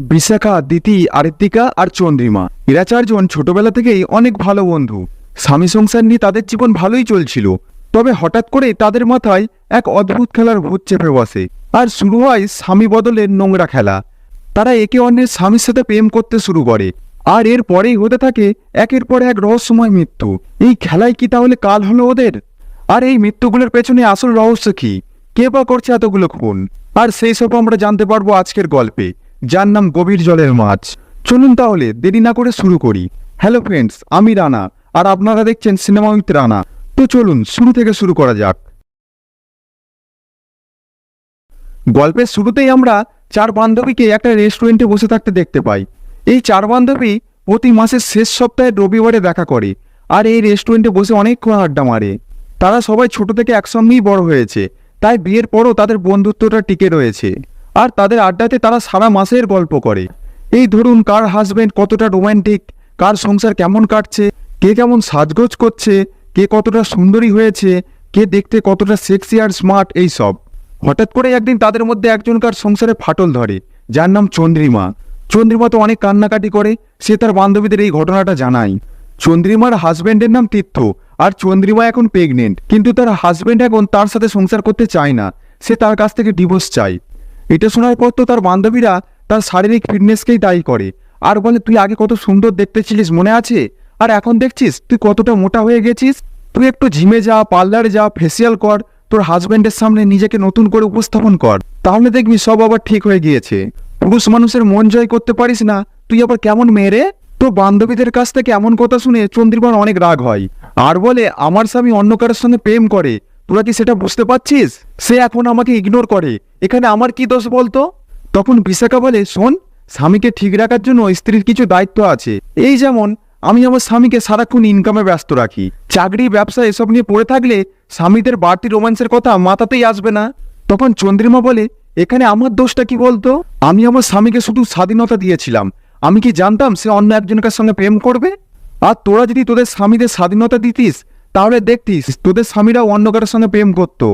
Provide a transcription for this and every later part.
বিশাখা, দিতি, আরিত্তিকা আর চন্দ্রিমা এরা চারজন ছোটবেলা থেকেই অনেক ভালো বন্ধু। স্বামী সংসার নিয়ে তাদের জীবন ভালোই চলছিল। তবে হঠাৎ করে তাদের মাথায় এক অদ্ভুত খেলার ভূত চেপে বসে আর শুরু হয় স্বামী বদলের নোংরা খেলা। তারা একে অন্যের স্বামীর সাথে প্রেম করতে শুরু করে আর এর পরেই হতে থাকে একের পর এক রহস্যময় মৃত্যু। এই খেলায় কি তাহলে কাল হলো ওদের? আর এই মৃত্যুগুলোর পেছনে আসল রহস্য কি? কে বা করছে এতগুলো খুন? আর সেই সব আমরা জানতে পারবো আজকের গল্পে, যার নাম গভীর জলের মাছ। চলুন তাহলে দেরি না করে শুরু করি। হ্যালো ফ্রেন্ডস, আমি রানা আর আপনারা দেখছেন সিনেমা উইথ রানা। তো চলুন শুরু থেকে শুরু করা যাক। গল্পের শুরুতেই আমরা চার বান্ধবীকে একটা রেস্টুরেন্টে বসে থাকতে দেখতে পাই। এই চার বান্ধবী প্রতি মাসের শেষ সপ্তাহে রবিবারে দেখা করে আর এই রেস্টুরেন্টে বসে অনেকক্ষণ আড্ডা মারে। তারা সবাই ছোট থেকে একসঙ্গেই বড় হয়েছে, তাই বিয়ের পরও তাদের বন্ধুত্বটা টিকে রয়েছে। আর তাদের আড্ডাতে তারা সারা মাসের গল্প করে। এই ধরুন, কার হাজবেন্ড কতটা রোম্যান্টিক, কার সংসার কেমন কাটছে, কে কেমন সাজগোজ করছে, কে কতটা সুন্দরী হয়েছে, কে দেখতে কতটা সেক্সি আর স্মার্ট, এই সব। হঠাৎ করে একদিন তাদের মধ্যে একজনকার সংসারে ফাটল ধরে, যার নাম চন্দ্রিমা। চন্দ্রিমা তো অনেক কান্নাকাটি করে, সে তার বান্ধবীদের এই ঘটনাটা জানায়। চন্দ্রিমার হাজবেন্ডের নাম তীর্থ আর চন্দ্রিমা এখন প্রেগনেন্ট, কিন্তু তার হাজবেন্ড এখন তার সাথে সংসার করতে চায় না, সে তার কাছ থেকে ডিভোর্স চায়। এটা শোনার পর তো তার বান্ধবীরা তার শারীরিক ফিটনেসকেই দায়ী করে আর বলে, তুই আগে কত সুন্দর দেখতে ছিলিস মনে আছে, আর এখন দেখছিস তুই কতটা মোটা হয়ে গেছিস। তুই একটু জিমে যা, পার্লারে যা, ফেসিয়াল কর, তোর হাজবেন্ডের সামনে নিজেকে নতুন করে উপস্থাপন কর, তাহলে দেখবি সব আবার ঠিক হয়ে গিয়েছে। পুরুষ মানুষের মন জয় করতে পারিস না, তুই আবার কেমন মেয়ে রে? তো বান্ধবীদের কাছ থেকে এমন কথা শুনে চন্দ্রিমার অনেক রাগ হয় আর বলে, আমার স্বামী অন্য কারোর সঙ্গে প্রেম করে, তোরা কি সেটা বুঝতে পারছিস? সে এখন আমাকে ইগনোর করে, এখানে আমার কি দোষ বলতো? তখন বিশাখা বলে, শোন, স্বামীকে ঠিক রাখার জন্য স্ত্রীর কিছু দায়িত্ব আছে। এই যেমন, আমি আমার স্বামীকে সারাক্ষণ ইনকামে ব্যস্ত রাখি। চাকরি, ব্যবসা এসব নিয়ে পড়ে থাকলে স্বামীদের বাড়তি রোম্যান্সের কথা মাথাতেই আসবে না। তখন চন্দ্রিমা বলে, এখানে আমার দোষটা কি বলতো? আমি আমার স্বামীকে শুধু স্বাধীনতা দিয়েছিলাম, আমি কি জানতাম সে অন্য একজনের সঙ্গে প্রেম করবে? আর তোরা যদি তোদের স্বামীদের স্বাধীনতা দিতিস, তাহলে দেখতিস তোদের স্বামীরাও অন্য কারোর সঙ্গে প্রেম করতো।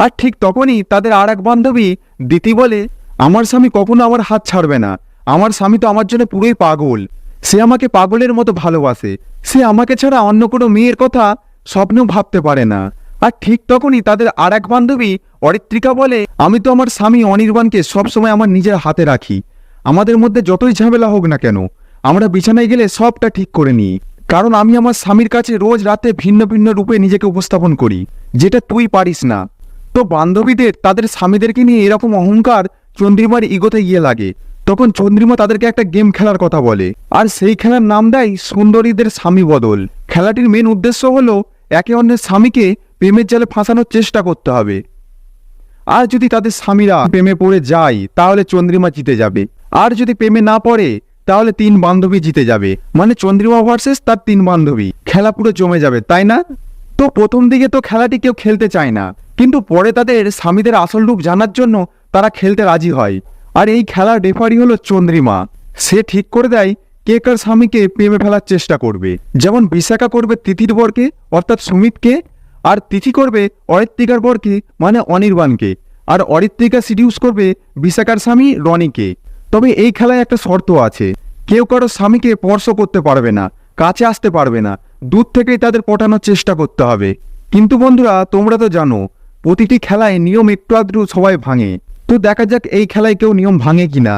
আর ঠিক তখনই তাদের আর এক বান্ধবী দিতি বলে, আমার স্বামী কখনো আমার হাত ছাড়বে না, আমার স্বামী তো আমার জন্য পুরোই পাগল, সে আমাকে পাগলের মতো ভালোবাসে, সে আমাকে ছাড়া অন্য কোনো মেয়ের কথা স্বপ্নেও ভাবতে পারে না। আর ঠিক তখনই তাদের আর এক বান্ধবী অরিত্রিকা বলে, আমি তো আমার স্বামী অনির্বাণকে সবসময় আমার নিজের হাতে রাখি, আমাদের মধ্যে যতই ঝামেলা হোক না কেন, আমরা বিছানায় গেলে সবটা ঠিক করে নিই, কারণ আমি আমার স্বামীর কাছে রোজ রাতে ভিন্ন ভিন্ন রূপে নিজেকে উপস্থাপন করি, যেটা তুই পারিস না। তো বান্ধবীদের তাদের স্বামীদেরকে নিয়ে এরকম অহংকার চন্দ্রিমার ইগোতে গিয়ে লাগে। তখন চন্দ্রিমা তাদেরকে একটা গেম খেলার কথা বলে আর সেই খেলার নাম দেয় সুন্দরীদের স্বামী বদল। খেলাটির মেন উদ্দেশ্য হলো একে অন্যের স্বামীকে প্রেমের জালে ফাঁসানোর চেষ্টা করতে হবে। আর যদি তাদের স্বামীরা প্রেমে পড়ে যায় তাহলে চন্দ্রিমা জিতে যাবে, আর যদি প্রেমে না পড়ে তাহলে তিন বান্ধবী জিতে যাবে, মানে চন্দ্রিমা ভার্সেস তার তিন বান্ধবী। খেলা পুরো জমে যাবে, তাই না? তো প্রথম দিকে তো খেলাটি কেউ খেলতে চায় না, কিন্তু পরে তাদের স্বামীদের আসল রূপ জানার জন্য তারা খেলতে রাজি হয়। আর এই খেলার রেফারি হলো চন্দ্রিমা। সে ঠিক করে দেয় কে কার স্বামীকে প্রেমে ফেলার চেষ্টা করবে। যেমন বিশাখা করবে তিথির বরকে অর্থাৎ সুমিতকে, আর তিথি করবে অরিত্রিকার বরকে মানে অনির্বাণকে, আর অরিত্রিকা সিডিউস করবে বিশাখার স্বামী রনিকে। তবে এই খেলায় একটা শর্ত আছে, কেউ কারো স্বামীকে স্পর্শ করতে পারবে না, কাছে আসতে পারবে না, দূর থেকেই তাদের পটানোর চেষ্টা করতে হবে। কিন্তু বন্ধুরা, তোমরা তো জানো প্রতিটি খেলায় নিয়ম একটু আধটু সবাই ভাঙে। তো দেখা যাক এই খেলায় কেউ নিয়ম ভাঙে কিনা।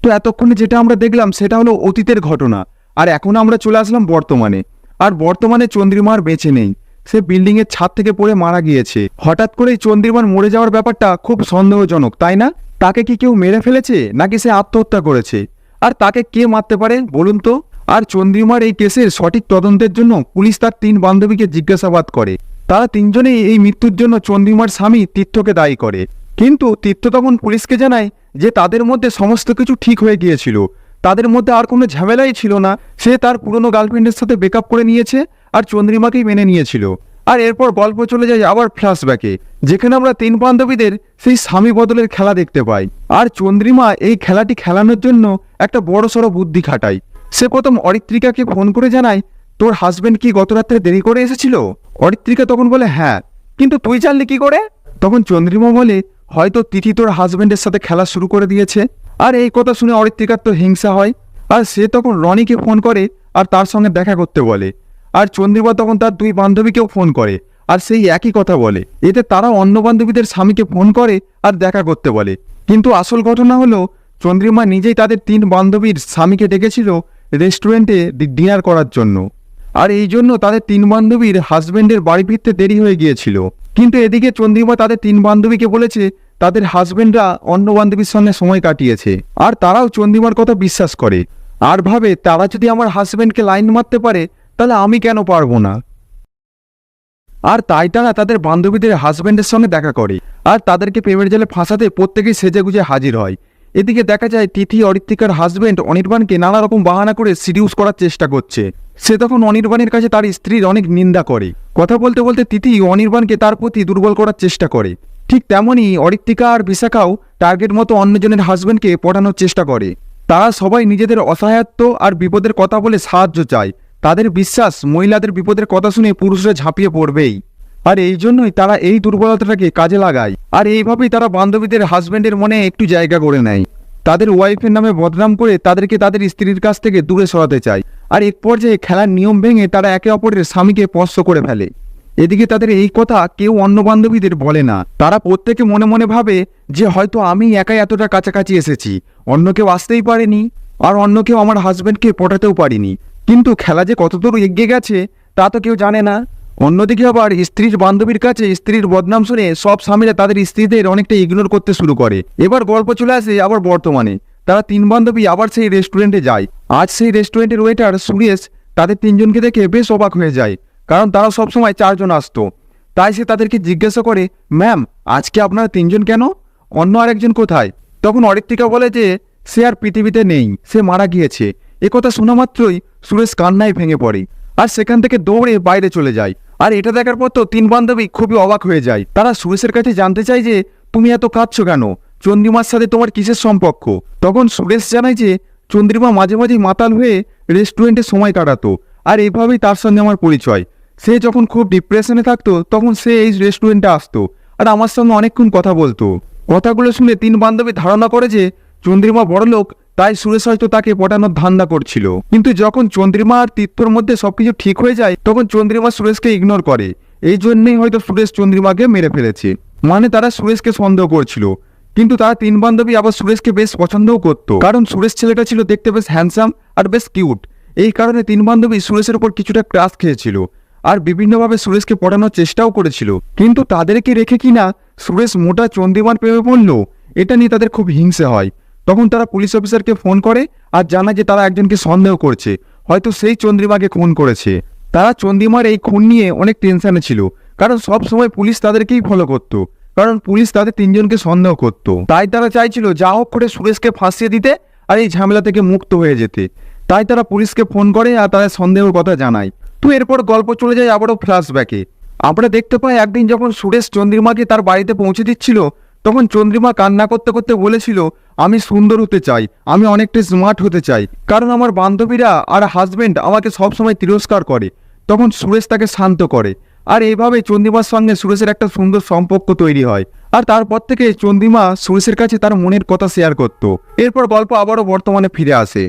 তো এতক্ষণে যেটা আমরা দেখলাম সেটা হলো অতীতের ঘটনা, আর এখন আমরা চলে আসলাম বর্তমানে। আর বর্তমানে চন্দ্রিমা আর বেঁচে নেই, সে বিল্ডিং এর ছাদ থেকে পড়ে মারা গিয়েছে। হঠাৎ করেই চন্দ্রিমার মরে যাওয়ার ব্যাপারটা খুব সন্দেহজনক, তাই না? তাকে কি কেউ মেরে ফেলেছে নাকি সে আত্মহত্যা করেছে? আর তাকে কে মারতে পারে বলুন তো? আর চন্দ্রিমার এই কেসের সঠিক তদন্তের জন্য পুলিশ তার তিন বান্ধবীকে জিজ্ঞাসাবাদ করে। তারা তিনজনেই এই মৃত্যুর জন্য চন্দ্রিমার স্বামী তীর্থকে দায়ী করে। কিন্তু তীর্থ তখন পুলিশকে জানায় যে তাদের মধ্যে সমস্ত কিছু ঠিক হয়ে গিয়েছিল, তাদের মধ্যে আর কোনো ঝামেলাই ছিল না, সে তার পুরনো গার্লফ্রেন্ডের সাথে ব্রেকআপ করে নিয়েছে আর চন্দ্রিমাকেই মেনে নিয়েছিল। আর এরপর গল্প চলে যায় আবার ফ্ল্যাশব্যাকে, যেখানে আমরা তিন বান্ধবীদের সেই স্বামী বদলের খেলা দেখতে পাই। আর চন্দ্রিমা এই খেলাটি খেলানোর জন্য একটা বড়সড় বুদ্ধি খাটায়। সে প্রথম অরিত্রিকাকে ফোন করে জানায়, তোর হাজবেন্ড কি গত রাত্রে দেরি করে এসেছিল? অরিত্রিকা তখন বলে, হ্যাঁ, কিন্তু তুই জানলি কি করে? তখন চন্দ্রিমা বলে, হয়তো তিথি তোর হাজবেন্ডের সাথে খেলা শুরু করে দিয়েছে। আর এই কথা শুনে অরিত্রিকার তো হিংসা হয়, আর সে তখন রনিকে ফোন করে আর তার সঙ্গে দেখা করতে বলে। আর চন্দ্রিমা তখন তার দুই বান্ধবীকেও ফোন করে আর সেই একই কথা বলে। এতে তারা অন্য বান্ধবীদের স্বামীকে ফোন করে আর দেখা করতে বলে। কিন্তু আসল ঘটনা হলো চন্দ্রিমা নিজেই তাদের 3 বান্ধবীর স্বামীকে ডেকেছিল রেস্টুরেন্টে ডিনার করার জন্য। আর এই জন্য তাদের 3 বান্ধবীর হাজবেন্ডের বাড়ি ফিরতে দেরি হয়ে গিয়েছিল। কিন্তু এদিকে চন্দ্রিমা তাদের 3 বান্ধবীকে বলেছে তাদের হাজবেন্ডরা অন্য বান্ধবীর সঙ্গে সময় কাটিয়েছে, আর তারাও চন্দ্রিমার কথা বিশ্বাস করে আর ভাবে তারা যদি আমার হাজবেন্ডকে লাইন মারতে পারে তাহলে আমি কেন পারবো না। আর তাই তারা তাদের বান্ধবীদের হাজবেন্ডের সঙ্গে দেখা করে আর তাদেরকে প্রেমের জালে ফাঁসাতে প্রত্যেকেই সেজেগুজে হাজির হয়। এদিকে দেখা যায় তিথি অরিত্রিকার হাজবেন্ড অনির্বাণকে নানা রকম বাহানা করে সিডিউস করার চেষ্টা করছে। সে তখন অনির্বাণের কাছে তার স্ত্রীর অনেক নিন্দা করে। কথা বলতে বলতে তিথি অনির্বাণকে তার প্রতি দুর্বল করার চেষ্টা করে। ঠিক তেমনই অরিত্রিকা আর বিশাখাও টার্গেট মতো অন্যজনের হাজবেন্ডকে পটানোর চেষ্টা করে। তারা সবাই নিজেদের অসহায়ত্ব আর বিপদের কথা বলে সাহায্য চায়। তাদের বিশ্বাস মহিলাদের বিপদের কথা শুনে পুরুষরা ঝাঁপিয়ে পড়বেই, আর এই জন্যই তারা এই দুর্বলতাটাকে কাজে লাগায়। আর এইভাবেই তারা বান্ধবীদের হাজবেন্ডের মনে একটু জায়গা করে নেয়। তাদের ওয়াইফের নামে বদনাম করে তাদেরকে তাদের স্ত্রীর কাছ থেকে দূরে সরাতে চায়। আর এক পর্যায়ে খেলার নিয়ম ভেঙে তারা একে অপরের স্বামীকে স্পর্শ করে ফেলে। এদিকে তাদের এই কথা কেউ অন্য বান্ধবীদের বলে না। তারা প্রত্যেকে মনে মনে ভাবে যে হয়তো আমি একাই এতটা কাছাকাছি এসেছি, অন্য কেউ আসতেই পারেনি, আর অন্য কেউ আমার হাজবেন্ডকে পটাতেও পারিনি। কিন্তু খেলা যে কতদূর এগিয়ে গেছে তা তো কেউ জানে না। অন্যদিকে আবার স্ত্রীর বান্ধবীর কাছে স্ত্রীর বদনাম শুনে সব স্বামীরা তাদের স্ত্রীদের অনেকটা ইগনোর করতে শুরু করে। এবার গল্প চলে আসে আবার বর্তমানে। তারা 3 বান্ধবী আবার সেই রেস্টুরেন্টে যায়। আজ সেই রেস্টুরেন্টের ওয়েটার সুরেশ তাদের 3 জনকে দেখে বেশ অবাক হয়ে যায়, কারণ তারা সবসময় 4 জন আসতো। তাই সে তাদেরকে জিজ্ঞাসা করে, ম্যাম আজকে আপনারা 3 জন কেন, অন্য আরেকজন কোথায়? তখন অরিত্রিকা বলে যে সে আর পৃথিবীতে নেই, সে মারা গিয়েছে। একথা শোনা মাত্রই সুরেশ কান্নায় ভেঙে পড়ে আর সেখান থেকে দৌড়ে বাইরে চলে যায়। আর এটা দেখার পর তো 3 বান্ধবী খুবই অবাক হয়ে যায়। তারা সুরেশের কাছে জানতে চায় যে তুমি এত কাঁদছো কেন, চন্দ্রিমার সাথে তোমার কিসের সম্পর্ক? তখন সুরেশ জানায় যে চন্দ্রিমা মাঝে মাঝেই মাতাল হয়ে রেস্টুরেন্টে সময় কাটাতো, আর এইভাবেই তার সঙ্গে আমার পরিচয়। সে যখন খুব ডিপ্রেশনে থাকতো তখন সে এই রেস্টুরেন্টে আসতো আর আমার সঙ্গে অনেকক্ষণ কথা বলতো। কথাগুলো শুনে 3 বান্ধবী ধারণা করে যে চন্দ্রিমা বড়লোক, তাই সুরেশ হয়তো তাকে পটানোর ধান্দা করছিল। কিন্তু যখন চন্দ্রিমা আর তীর্থর মধ্যে সবকিছু ঠিক হয়ে যায় তখন চন্দ্রিমা সুরেশকে ইগনোর করে। এই জন্যই হয়তো সুরেশ চন্দ্রিমাকে মেরে ফেলেছে, মানে তারা সুরেশকে সন্দেহ করছিল। কিন্তু তারা 3 বান্ধবী আবার সুরেশকে বেশ পছন্দও করতো, কারণ সুরেশ ছেলেটা ছিল দেখতে বেশ হ্যান্ডসাম আর বেশ কিউট। এই কারণে 3 বান্ধবী সুরেশের উপর কিছুটা ক্রাশ খেয়েছিল আর বিভিন্নভাবে সুরেশকে পটানোর চেষ্টাও করেছিল। কিন্তু তাদেরকে রেখে কিনা সুরেশ মোটা চন্দ্রিমার প্রেমে পড়ল, এটা নিয়ে তাদের খুব হিংসে হয়। তখন তারা পুলিশ অফিসারকে ফোন করে আর জানায় যে তারা একজনকে সন্দেহ করছে, হয়তো সেই চন্দ্রিমাকে খুন করেছে। তারা চন্দ্রিমার এই খুন নিয়ে অনেক টেনশনে ছিল, কারণ সব সময় পুলিশ তাদেরকেই ফলো করত, কারণ পুলিশ তাদের 3 জনকে সন্দেহ করত। তাই তারা চাইছিল যা হোক করে সুরেশকে ফাঁসিয়ে দিতে আর এই ঝামেলা থেকে মুক্ত হয়ে যেতে। তাই তারা পুলিশকে ফোন করে আর তাদের সন্দেহের কথা জানায়। তো এরপর গল্প চলে যায় আবারও ফ্ল্যাশব্যাকে। আমরা দেখতে পাই একদিন যখন সুরেশ চন্দ্রিমাকে তার বাড়িতে পৌঁছে দিচ্ছিল তখন চন্দ্রিমা কান্না করতে করতে বলেছিল, আমি সুন্দর হতে চাই, আমি অনেকটা স্মার্ট হতে চাই, কারণ আমার বান্ধবীরা আর হাজবেন্ড আমাকে সবসময় তিরস্কার করে। তখন সুরেশ তাকে শান্ত করে আর এইভাবে চন্দ্রিমার সঙ্গে সুরেশের একটা সুন্দর সম্পর্ক তৈরি হয়। আর তারপর থেকে চন্দ্রিমা সুরেশের কাছে তার মনের কথা শেয়ার করত। এরপর গল্প আবারও বর্তমানে ফিরে আসে।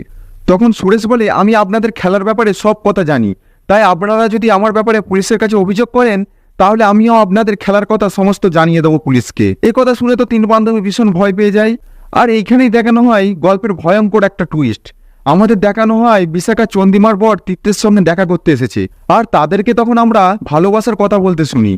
তখন সুরেশ বলে, আমি আপনাদের খেলার ব্যাপারে সব কথা জানি, তাই আপনারা যদি আমার ব্যাপারে পুলিশের কাছে অভিযোগ করেন তাহলে আমিও আপনাদের খেলার কথা সমস্ত জানিয়ে দেবো পুলিশকে। এ কথা শুনে তো 3 বান্ধবী ভীষণ ভয় পেয়ে যায়। আর এইখানেই দেখানো হয় গল্পের ভয়ঙ্কর একটা টুইস্ট। আমাদের দেখানো হয় বিশাখা চন্দ্রিমার বর তীর্থের সঙ্গে দেখা করতে এসেছে, আর তাদেরকে তখন আমরা ভালোবাসার কথা বলতে শুনি।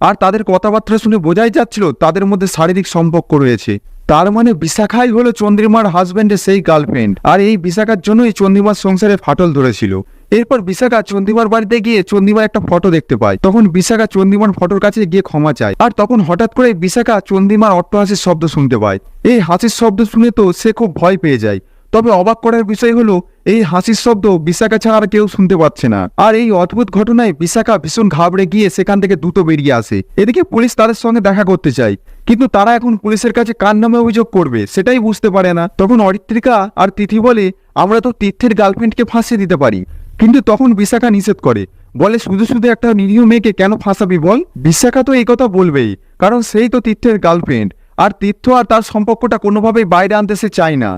আর তাদের কথাবার্তা শুনে বোঝাই যাচ্ছিল তাদের মধ্যে শারীরিক সম্পর্ক রয়েছে। তার মানে বিশাখাই হলো চন্দ্রিমার হাজবেন্ডের সেই গার্লফ্রেন্ড, আর এই বিশাখার জন্যই চন্দ্রিমার সংসারে ফাটল ধরেছিল। এরপর বিশাখা চন্দ্রিমার বাড়িতে গিয়ে চন্দ্রিমার একটা ফটো দেখতে পায়। তখন বিশাখা চন্দ্রিমার ফটোর কাছে গিয়ে ক্ষমা চায়। আর তখন হঠাৎ করে বিশাখা চন্দ্রিমার অট্টহাসির শব্দ শুনতে পায়। এই হাসির শব্দ শুনে তো সে খুব ভয় পেয়ে যায়। তবে অবাক করার বিষয় হলো এই হাসির শব্দ বিশাখা ছাড়া আর কেউ শুনতে পাচ্ছে না। আর এই অদ্ভুত ঘটনায় বিশাখা ভীষণ ঘাবড়ে গিয়ে সেখান থেকে দ্রুত বেরিয়ে আসে। এদিকে পুলিশ তাদের সঙ্গে দেখা করতে চায়, কিন্তু তারা এখন পুলিশের কাছে কার নামে অভিযোগ করবে সেটাই বুঝতে পারে না। তখন অরিত্রিকা আর তিথি বলে, আমরা তো তীর্থের গার্লফ্রেন্ডকে ফাঁসিয়ে দিতে পারি। কিন্তু তখন বিশাখা নিষেধ করে, বলে শুধু শুধু একটা নিরীহ মেয়েকে কেন ফাঁসাবি বল। বিশাখা তো এই কথা বলবেই, কারণ সেই তো তীর্থের গার্লফ্রেন্ড, আর তীর্থ আর তার সম্পর্কটা কোনোভাবেই বাইরে আনতে সে চায় না।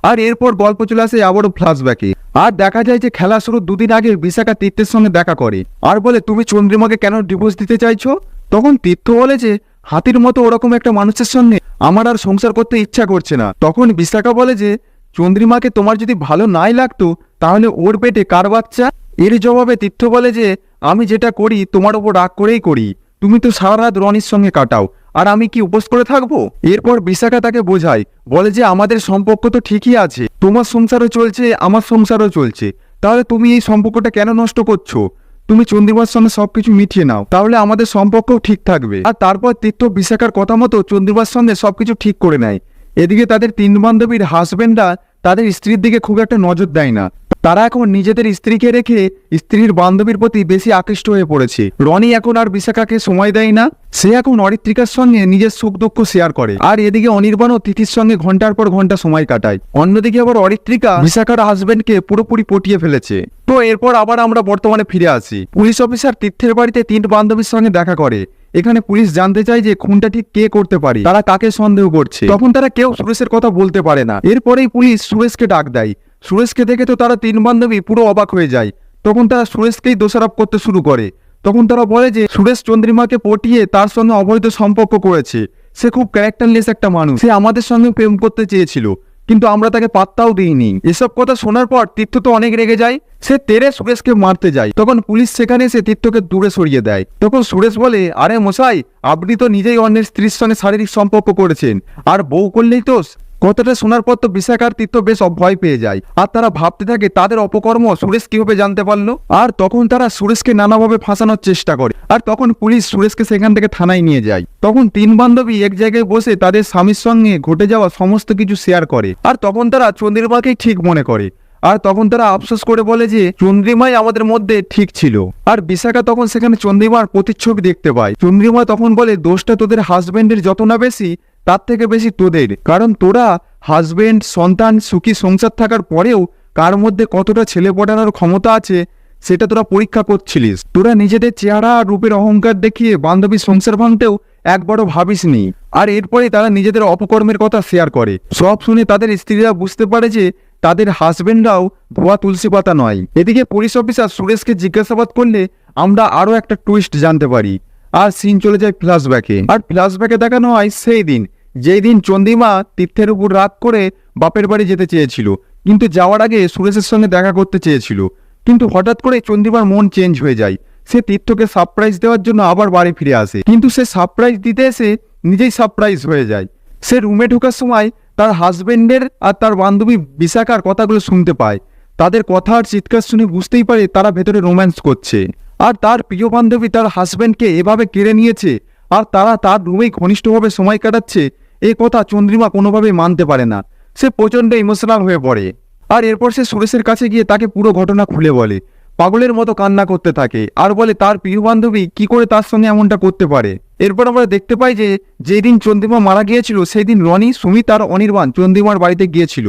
আর এরপর গল্প চলে আসে আবারও ফ্ল্যাশব্যাকে। আর দেখা যায় যে খেলা শুরুর 2 দিন আগে বিশাখা তীর্থের সঙ্গে দেখা করে আর বলে, তুমি চন্দ্রিমাকে কেন ডিভোর্স দিতে চাইছো? তখন তীর্থ বলে যে, হাতির মতো ওরকম একটা মানুষের সঙ্গে আমার আর সংসার করতে ইচ্ছা করছে না। তখন বিশাখা বলে যে, চন্দ্রিমাকে তোমার যদি ভালো নাই লাগতো তাহলে ওর পেটে কার বাচ্চা? এর জবাবে তীর্থ বলে যে, আমি যেটা করি তোমার ওপর রাগ করেই করি, তুমি তো সারা রাত রনির সঙ্গে কাটাও, আর আমি কি উপোস করে থাকবো? এরপর বিশাখা তাকে বোঝায়, বলে যে আমাদের সম্পর্ক তো ঠিকই আছে, তোমার সংসারও চলছে আমার সংসারও চলছে, তাহলে তুমি এই সম্পর্কটা কেন নষ্ট করছো? তুমি চন্দ্রিমার সঙ্গে সবকিছু মিটিয়ে নাও, তাহলে আমাদের সম্পর্কও ঠিক থাকবে। আর তারপর তীর্থ বিশাখার কথা মতো চন্দ্রিমার সঙ্গে সবকিছু ঠিক করে নেয়। এদিকে তাদের 3 বান্ধবীর হাজবেন্ডরা তাদের স্ত্রীর দিকে খুব একটা নজর দেয় না। তারা এখন নিজেদের স্ত্রীকে রেখে স্ত্রীর বান্ধবীর প্রতি বেশি আকৃষ্ট হয়ে পড়েছে। রনি এখন আর বিশাখাকে সময় দেয় না, সে এখন অরিত্রিকার সঙ্গে নিজের সুখ দুঃখ শেয়ার করে। আর এদিকে অনির্বাণ ও তিথির সঙ্গে ঘন্টার পর ঘন্টা সময় কাটায়। অন্যদিকে আবার অরিত্রিকা বিশাখার হাজবেন্ডকে পুরোপুরি পটিয়ে ফেলেছে। তো এরপর আবার আমরা বর্তমানে ফিরে আসি। পুলিশ অফিসার তীর্থের বাড়িতে 3 বান্ধবীর সঙ্গে দেখা করে। এখানে পুলিশ জানতে চায় যে খুনটা ঠিক কে করতে পারে, তারা কাকে সন্দেহ করছে। তখন তারা কেউ সুরেশের কথা বলতে পারে না। এরপরেই পুলিশ সুরেশকে ডাক দেয়। সুরেশকে দেখে তো তারা 3 বান্ধবী পুরো অবাক হয়ে যায়। তখন তারা সুরেশকেই দোষারোপ করতে শুরু করে। তখন তারা বলে যে সুরেশ চন্দ্রিমাকে পটিয়ে তার সঙ্গে অবৈধ সম্পর্ক করেছে, সে খুব ক্যারেক্টারলেস একটা মানুষ, সে আমাদের সঙ্গে প্রেম করতে চেয়েছিল কিন্তু আমরা তাকে পাত্তাও দিইনি। এসব কথা শোনার পর তীর্থ তো অনেক রেগে যায়, সে তেরে সুরেশকে মারতে যায়। তখন পুলিশ সেখানে এসে তীর্থকে দূরে সরিয়ে দেয়। তখন সুরেশ বলে, আরে মশাই, আপনি তো নিজেই অন্যের স্ত্রীর সঙ্গে শারীরিক সম্পর্ক করেছেন, আর বউ করলেই দোষ। কথাটা শোনার পর তো বিশাখার তীর্থ বেশ ভয় পেয়ে যায়। আর তারা ভাবতে থাকে তাদের অপকর্ম সুরেশ কিভাবে জানতে পারলো। আর তখন তারা সুরেশকে নানাভাবে ফাঁসানোর চেষ্টা করে। আর তখন পুলিশ সুরেশকে সেখান থেকে থানায় নিয়ে যায়। তখন 3 বান্ধবী এক জায়গায় বসে তাদের স্বামীর সঙ্গে ঘটে যাওয়া সমস্ত কিছু শেয়ার করে। আর তখন তারা চন্দ্রিমাকেই ঠিক মনে করে। আর তখন তারা আফসোস করে বলে যে চন্দ্রিমাই আমাদের মধ্যে ঠিক ছিল। আর বিশাখা তখন সেখানে চন্দ্রিমার প্রতিচ্ছবি দেখতে পায়। চন্দ্রিমা তখন বলে, দোষটা তোদের হাজবেন্ডের যত না বেশি, তার থেকে বেশি তোদের, কারণ তোরা হাজবেন্ড সন্তান সুখী সংসার থাকার পরেও কার মধ্যে কতটা ছেলে পটানোর ক্ষমতা আছে সেটা তোরা পরীক্ষা করছিলিস। তোরা নিজেদের চেহারা আর রূপের অহংকার দেখিয়ে বান্ধবীর সংসার ভাঙতেও একবারও ভাবিসনি। আর এরপরে তারা নিজেদের অপকর্মের কথা শেয়ার করে। সব শুনে তাদের স্ত্রীরা বুঝতে পারে যে তাদের হাজবেন্ডরাও ভুয়া তুলসী পাতা নয়। এদিকে পুলিশ অফিসার সুরেশকে জিজ্ঞাসাবাদ করলে আমরা আরো একটা টুইস্ট জানতে পারি। আর সিন চলে যায় ফ্ল্যাশব্যাকে। আর ফ্ল্যাশব্যাকে দেখানো হয় সেই দিন যেই দিন চন্দ্রিমা তীর্থের উপর রাগ করে বাপের বাড়ি যেতে চেয়েছিল, কিন্তু যাওয়ার আগে সুরেশের সঙ্গে দেখা করতে চেয়েছিল। কিন্তু হঠাৎ করে চন্দ্রিমার মন চেঞ্জ হয়ে যায়। সে তীর্থকে সারপ্রাইজ দেওয়ার জন্য আবার বাড়ি ফিরে আসে, কিন্তু সে সারপ্রাইজ দিতে এসে নিজেই সারপ্রাইজ হয়ে যায়। সে রুমে ঢোকার সময় তার হাজবেন্ডের আর তার বান্ধবী বিশাখার কথাগুলো শুনতে পায়। তাদের কথা আর চিৎকার শুনে বুঝতেই পারে তারা ভেতরে রোম্যান্স করছে। আর তার প্রিয় বান্ধবী তার হাজবেন্ডকে এভাবে কেড়ে নিয়েছে আর তারা তার রুমেই ঘনিষ্ঠভাবে সময় কাটাচ্ছে, এই কথা চন্দ্রিমা কোনোভাবেই মানতে পারে না। সে প্রচণ্ড ইমোশনাল হয়ে পড়ে। আর এরপর সে সুরেশের কাছে গিয়ে তাকে পুরো ঘটনা খুলে বলে। পাগলের মতো কান্না করতে থাকে আর বলে তার প্রিয় বান্ধবী কি করে তার সঙ্গে এমনটা করতে পারে। এরপর আমরা দেখতে পাই যে যেই দিন চন্দ্রিমা মারা গিয়েছিল সেই দিন রনি, সুমিত আর অনির্বাণ চন্দ্রিমার বাড়িতে গিয়েছিল,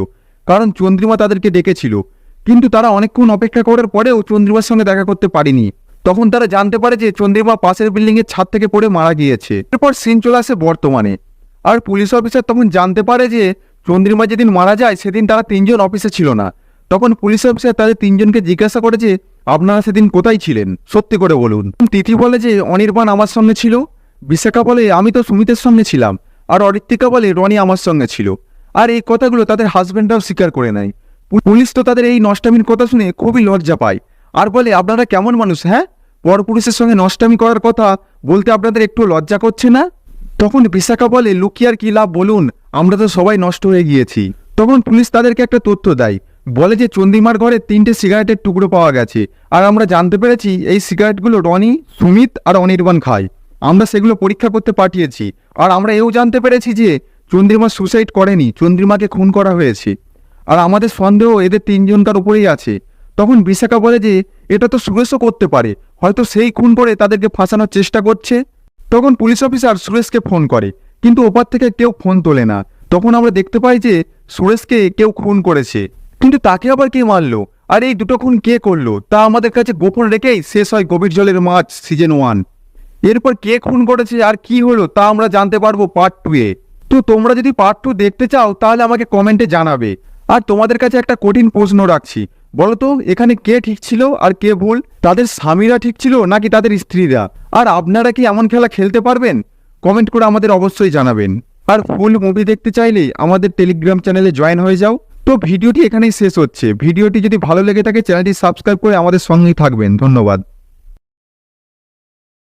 কারণ চন্দ্রিমা তাদেরকে ডেকেছিল। কিন্তু তারা অনেকক্ষণ অপেক্ষা করার পরেও চন্দ্রিমার সঙ্গে দেখা করতে পারেনি। তখন তারা জানতে পারে যে চন্দ্রিমা পাশের বিল্ডিং এর ছাদ থেকে পড়ে মারা গিয়েছে। এরপর সিন চলে আসে বর্তমানে। আর পুলিশ অফিসার তখন জানতে পারে যে চন্দ্রিমা যেদিন মারা যায় সেদিন তারা 3 জন অফিসে ছিল না। তখন পুলিশ অফিসার তাদের 3 জনকে জিজ্ঞাসা করে যে আপনারা সেদিন কোথায় ছিলেন, সত্যি করে বলুন। তিথি বলে যে অনির্বাণ আমার সঙ্গে ছিল। বিশাখা বলে আমি তো সুমিতের সঙ্গে ছিলাম। আর অরিত্রিকা বলে রনি আমার সঙ্গে ছিল। আর এই কথাগুলো তাদের হাজবেন্ডরাও স্বীকার করে নেয়। পুলিশ তো তাদের এই নষ্টামির কথা শুনে খুবই লজ্জা পায় আর বলে আপনারা কেমন মানুষ, হ্যাঁ, পরপুরুষের সঙ্গে নষ্টামি করার কথা বলতে আপনাদের একটু লজ্জা করছে না? তখন বিশাখা বলে লুকিয়ে আর কি লাভ বলুন, আমরা তো সবাই নষ্ট হয়ে গিয়েছি। তখন পুলিশ তাদেরকে একটা তথ্য দেয়, বলে যে চন্দ্রিমার ঘরে 3টে সিগারেটের টুকরো পাওয়া গেছে আর আমরা জানতে পেরেছি এই সিগারেটগুলো রনি, সুমিত আর অনির্বাণ খায়। আমরা সেগুলো পরীক্ষা করতে পাঠিয়েছি। আর আমরা এও জানতে পেরেছি যে চন্দ্রিমা সুসাইড করেনি, চন্দ্রিমাকে খুন করা হয়েছে। আর আমাদের সন্দেহ এদের 3 জনকার উপরেই আছে। তখন বিশাখা বলে যে এটা তো সুরেশও করতে পারে, হয়তো সেই খুন করে তাদেরকে ফাঁসানোর চেষ্টা করছে। তখন পুলিশ অফিসার সুরেশকে ফোন করে, কিন্তু ওপার থেকে কেউ ফোন তোলে না। তখন আমরা দেখতে পাই যে সুরেশকে কেউ খুন করেছে, কিন্তু তাকে আবার কে মারলো আর এই দুটো খুন কে করলো তা আমাদের কাছে গোপন রেখেই শেষ হয় গভীর জলের মাছ সিজন 1। এরপর কে খুন করেছে আর কি হলো তা আমরা জানতে পারবো পার্ট 2-এ। তো তোমরা যদি পার্ট 2 দেখতে চাও তাহলে আমাকে কমেন্টে জানাবে। আর তোমাদের কাছে একটা কঠিন প্রশ্ন রাখছি, বলো তো এখানে কে ঠিক ছিল আর কে ভুল? তাদের স্বামীরা ঠিক ছিল নাকি তাদের স্ত্রীরা? আর আপনারা কি এমন খেলা খেলতে পারবেন? কমেন্ট করে আমাদের অবশ্যই জানাবেন। আর ফুল মুভি দেখতে চাইলে আমাদের টেলিগ্রাম চ্যানেলে জয়েন হয়ে যাও। তো ভিডিওটি এখানেই শেষ হচ্ছে। ভিডিওটি যদি ভালো লেগে থাকে চ্যানেলটি সাবস্ক্রাইব করে আমাদের সঙ্গেই থাকবেন। ধন্যবাদ।